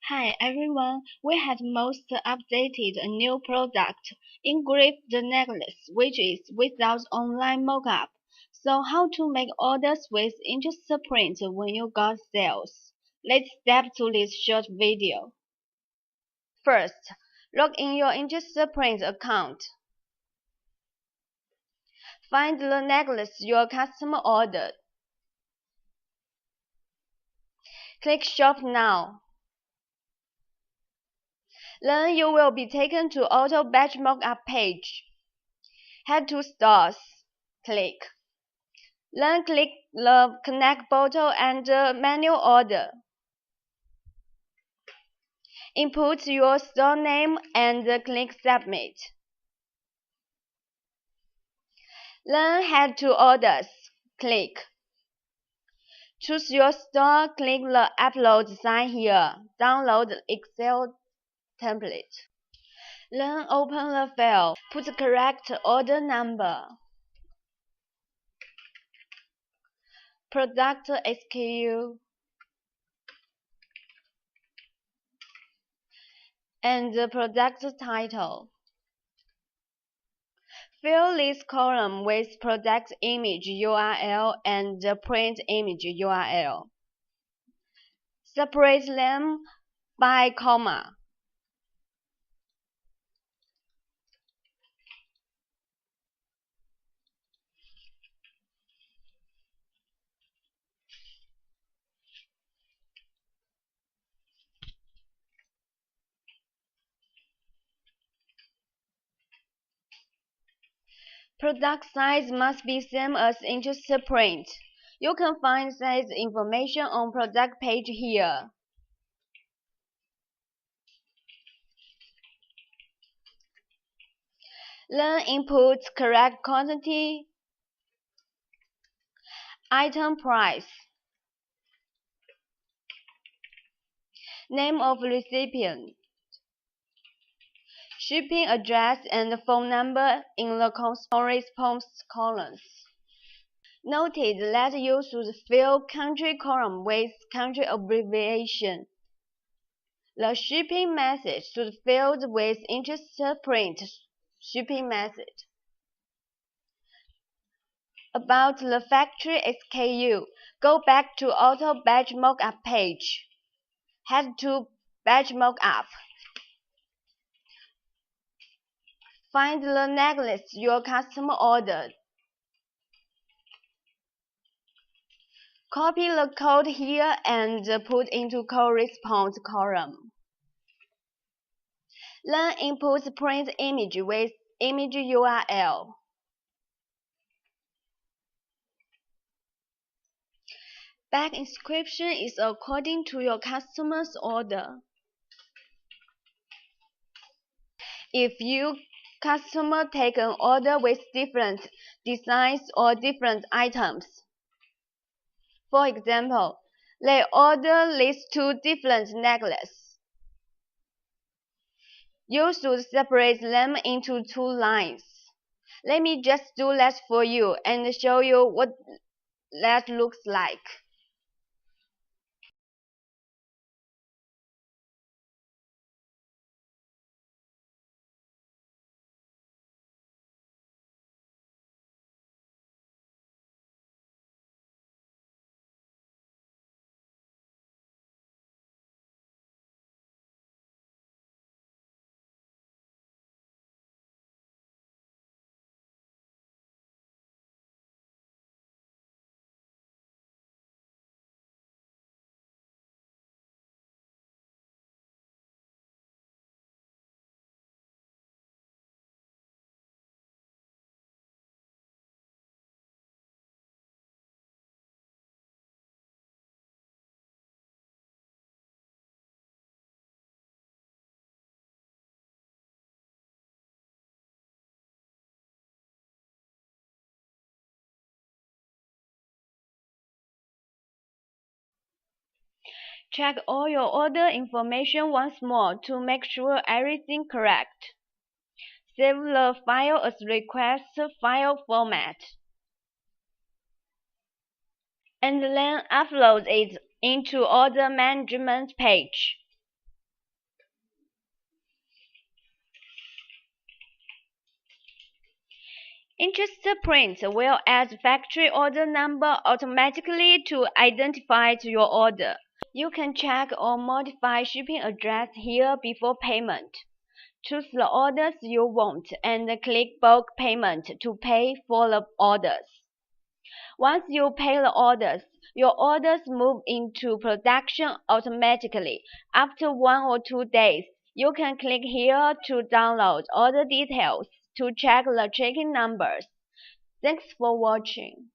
Hi everyone, we have most updated a new product, engraved necklace, which is without online mockup. So how to make orders with Interestprint when you got sales? Let's step to this short video. First, log in your Interestprint account. Find the necklace your customer ordered. Click Shop Now. Then you will be taken to Auto Batch Mockup page. Head to Stores. Click. Then click the Connect button and Manual Order. Input your store name and click Submit. Then head to Orders. Click. Choose your store. Click the Upload sign here. Download the Excel template. Then open the file. Put the correct order number, product SKU, and the product title. Fill this column with product image URL and the print image URL. Separate them by comma. Product size must be same as Interestprint. You can find size information on product page here. Then input correct quantity, item price, name of recipient, shipping address and phone number in the response columns. Note that you should fill country column with country abbreviation. The shipping method should be filled with Interestprint shipping method. About the factory SKU, go back to Auto Batch Mockup page. Head to Batch Mockup. Find the necklace your customer ordered. Copy the code here and put into corresponding column. Then input print image with image URL. Back inscription is according to your customer's order. If your customer take an order with different designs or different items, for example, they order these two different necklaces, you should separate them into two lines. Let me just do that for you and show you what that looks like. Check all your order information once more to make sure everything correct. Save the file as request file format, and then upload it into order management page. Interestprint will add factory order number automatically to identify your order. You can check or modify shipping address here before payment. Choose the orders you want and click bulk payment to pay for the orders. Once you pay the orders, your orders move into production automatically. After 1 or 2 days, you can click here to download order details to check the tracking numbers. Thanks for watching.